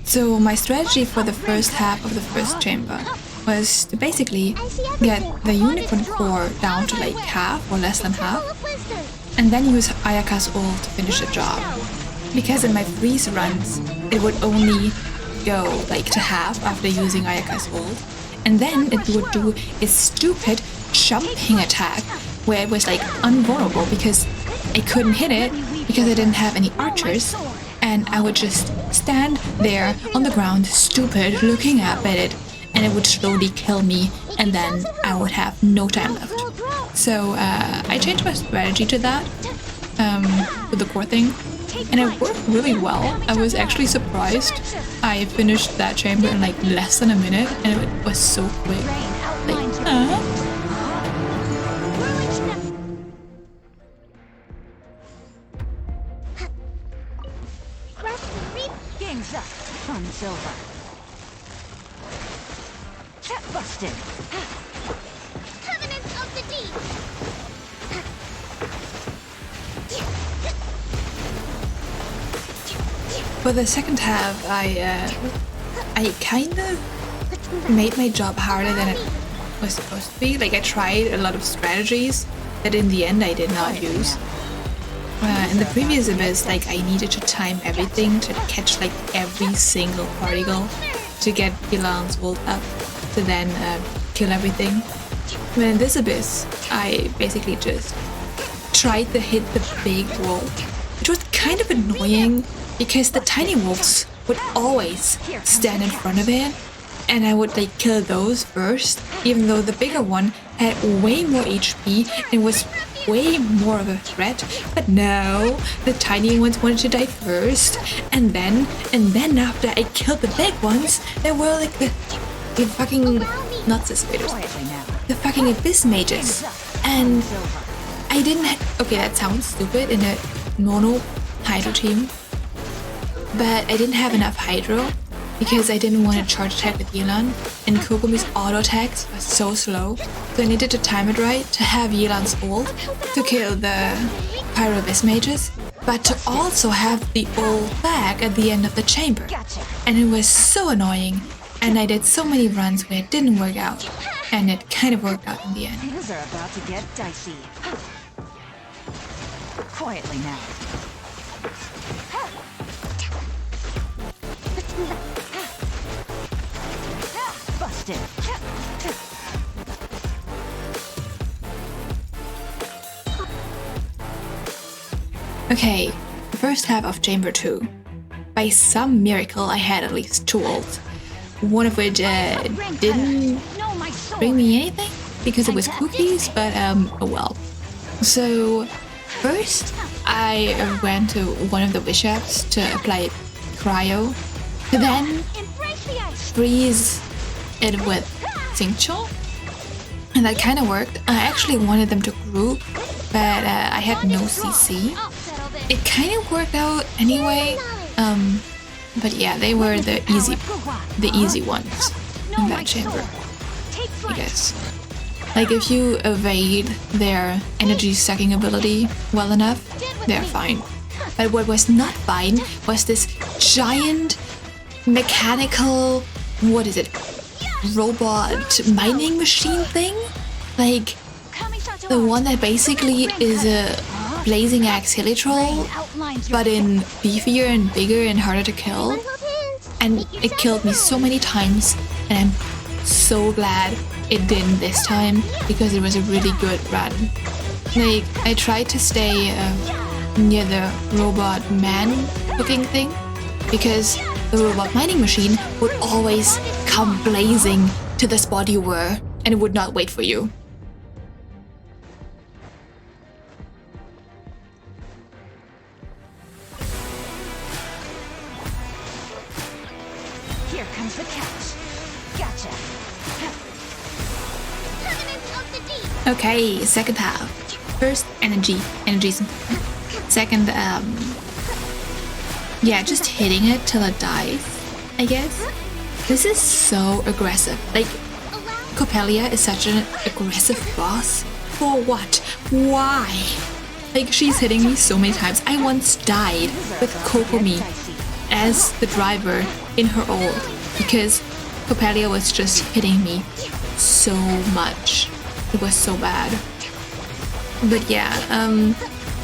So my strategy for the first half of the first chamber was to basically get the unicorn core down to like half or less than half, and then use Ayaka's ult to finish the job. Because in my freeze runs, it would only go like to half after using Ayaka's ult, and then it would do a stupid jumping attack where it was like invulnerable because I couldn't hit it because I didn't have any archers, and I would just stand there on the ground, stupid, looking up at it, and it would slowly kill me, and then I would have no time left. So I changed my strategy to that, with the core thing, and it worked really well. I was actually surprised. I finished that chamber in like less than a minute, and it was so quick. Like, Silver. Busted. Covenants of the Deep. For the second half, I kind of made my job harder than it was supposed to be. Like, I tried a lot of strategies that in the end I did not use. In the previous abyss, like, I needed to time everything to catch like every single particle to get Yelan's ult up to then kill everything. But in this abyss, I basically just tried to hit the big wolf, which was kind of annoying because the tiny wolves would always stand in front of it, and I would like kill those first, even though the bigger one had way more HP and was way more of a threat. But no, the tiny ones wanted to die first, and then after I killed the big ones, there were like the fucking not suspicious, the fucking abyss mages, and I didn't okay, that sounds stupid in a mono hydro team, but I didn't have enough hydro because I didn't want to charge attack with Yelan, and Kokomi's auto attacks were so slow, so I needed to time it right to have Yelan's ult to kill the Pyro Abyss mages, but to also have the ult back at the end of the chamber. And it was so annoying, and I did so many runs where it didn't work out, and it kind of worked out in the end. Things are about to get dicey. Quietly now. Busted. Okay, the first half of Chamber 2. By some miracle, I had at least 2 ults, one of which didn't bring me anything because it was cookies, but oh well. So first, I went to one of the bishops to apply cryo, to then freeze it with Xingqiu, and that kind of worked. I actually wanted them to group, but I had no CC. It kind of worked out anyway, but yeah, they were the easy ones in that chamber, I guess. Like, if you evade their energy sucking ability well enough, they're fine. But what was not fine was this giant mechanical, what is it, robot mining machine thing? Like, the one that basically is a blazing axe hilitroll, but in beefier and bigger and harder to kill. And it killed me so many times, and I'm so glad it didn't this time, because it was a really good run. Like, I tried to stay near the robot man looking thing, because the robot mining machine would always come blazing to the spot you were, and it would not wait for you. Here comes the catch. Gotcha. Okay, second half. First, energy's important. Second, yeah, just hitting it till it dies, I guess. This is so aggressive. Like, Coppelia is such an aggressive boss. For what? Why? Like, she's hitting me so many times. I once died with Kokomi as the driver in her ult because Coppelia was just hitting me so much. It was so bad. But yeah,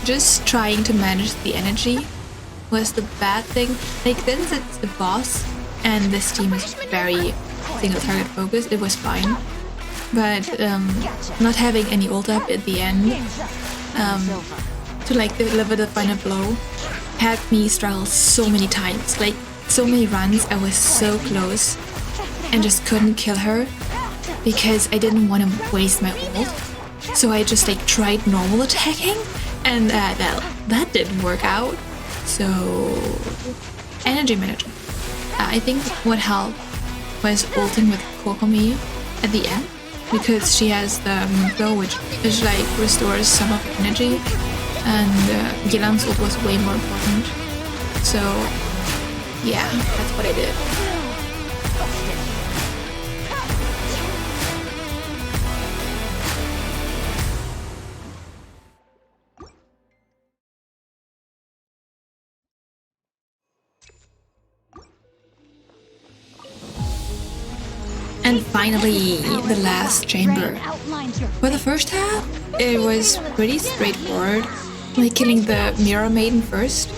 just trying to manage the energy was the bad thing. Like, since it's the boss and this team is very single target focused, it was fine. But not having any ult up at the end to like deliver the final blow had me struggle so many times. Like, so many runs I was so close and just couldn't kill her because I didn't want to waste my ult. So I just like tried normal attacking, and that didn't work out. So energy management. I think what helped was ulting with Kokomi at the end, because she has the go, which like restores some of the energy, and Yelan's ult was way more important. So yeah, that's what I did. And finally, the last chamber. For the first half, it was pretty straightforward, like killing the Mirror Maiden first.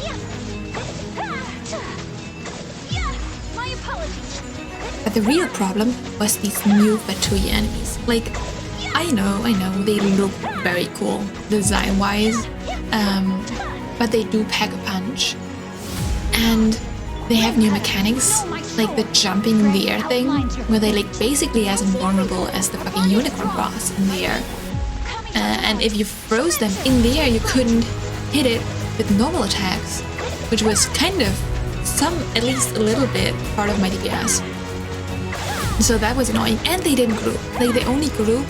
But the real problem was these new Fatui enemies. Like, I know, they look very cool design-wise, but they do pack a punch. And they have new mechanics, like the jumping in the air thing, where they like basically as invulnerable as the fucking unicorn boss in the air. And if you froze them in the air, you couldn't hit it with normal attacks, which was kind of at least a little bit, part of my DPS. So that was annoying. And they didn't group. Like, they only grouped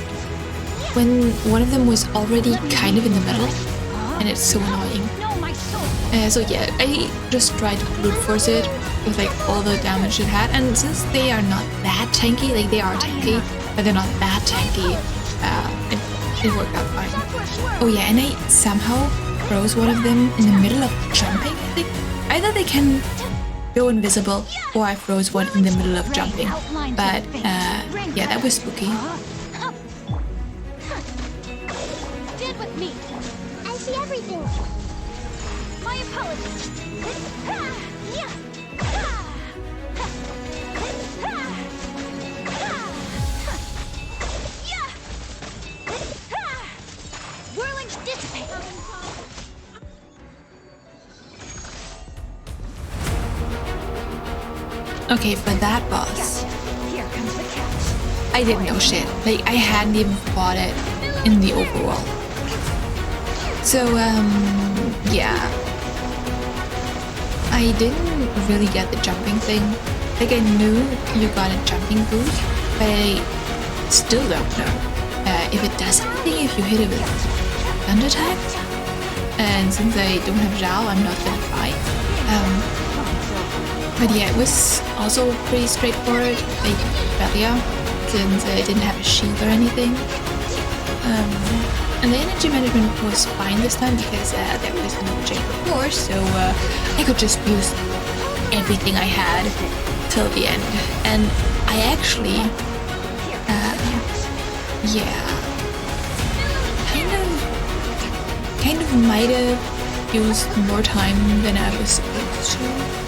when one of them was already kind of in the middle, and it's so annoying. So yeah, I just tried to brute force it with like all the damage it had, and since they are not that tanky, like they are tanky, but they're not that tanky, it worked out fine. Oh yeah, and I somehow froze one of them in the middle of jumping. I think either they can go invisible, or I froze one in the middle of jumping. But yeah, that was spooky. Did with me. I see everything. My apologies. Whirlings dissipate. Okay, for that boss, Here comes the catch. I didn't know shit. Like, I hadn't even fought it in the overworld. So, yeah. I didn't really get the jumping thing. Like, I knew you got a jumping boost, but I still don't know if it does anything if you hit it with thunder attack. And since I don't have Zhao, I'm not gonna try. But yeah, it was also pretty straightforward, like Belia, since I didn't have a shield or anything. And the energy management was fine this time because there was no chamber before, so I could just use everything I had till the end. And I actually, yeah, kind of might have used more time than I was supposed to.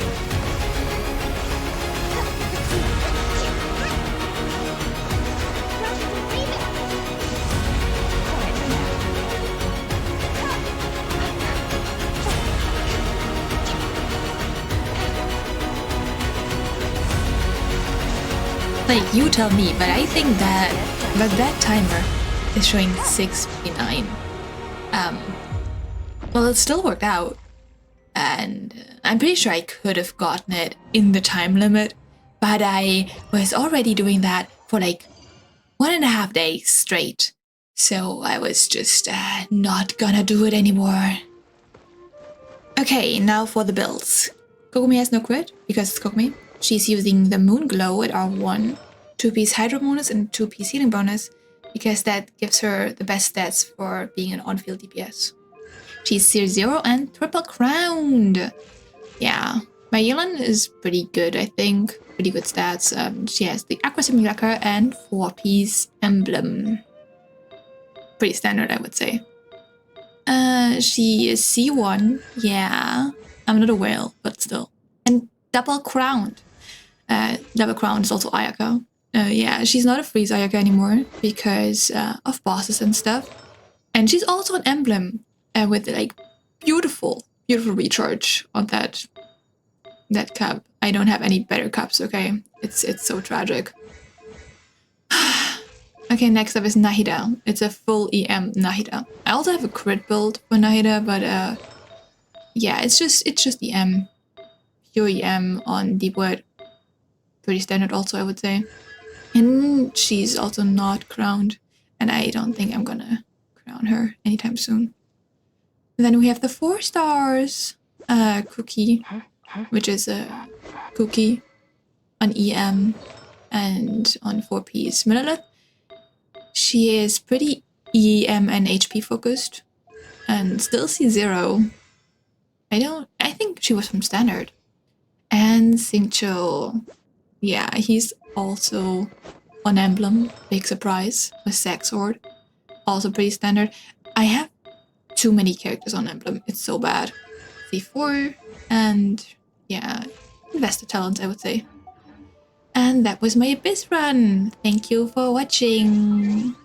Like, you tell me, but I think that timer is showing 6:59. Well, it still worked out, and I'm pretty sure I could have gotten it in the time limit, but I was already doing that for like 1.5 days straight, so I was just not gonna do it anymore. Okay, now for the builds. Kokomi has no crit because it's Kokomi. She's using the Moon Glow at R1, 2-piece Hydro bonus and 2-piece healing bonus, because that gives her the best stats for being an on-field DPS. She's Tier 0 and triple crowned. Yeah, My Yelan is pretty good, I think. Pretty good stats. She has the Aqua Simulacra and 4-piece emblem. Pretty standard, I would say. She is C1. Yeah. I'm not a whale, but still. And double crowned. Double crowned is also Ayaka. Yeah, she's not a freeze Ayaka anymore because of bosses and stuff. And she's also an emblem with like beautiful recharge on that cup. I don't have any better cups, okay? It's so tragic. Okay, next up is Nahida. It's a full EM Nahida. I also have a crit build for Nahida, but yeah, it's just EM. Pure EM on Deep Wood. Pretty standard also, I would say. And she's also not crowned, and I don't think I'm gonna crown her anytime soon. And then we have the 4 stars Cookie, which is a Cookie on EM and on 4-piece Monolith. She is pretty EM and HP focused and still C0. I think she was from standard. And Xingqiu, yeah, he's also on emblem, big surprise, with Sack Sword, also pretty standard. I have too many characters on emblem, it's so bad. C4 and yeah, investor talent, I would say. And that was my Abyss run. Thank you for watching.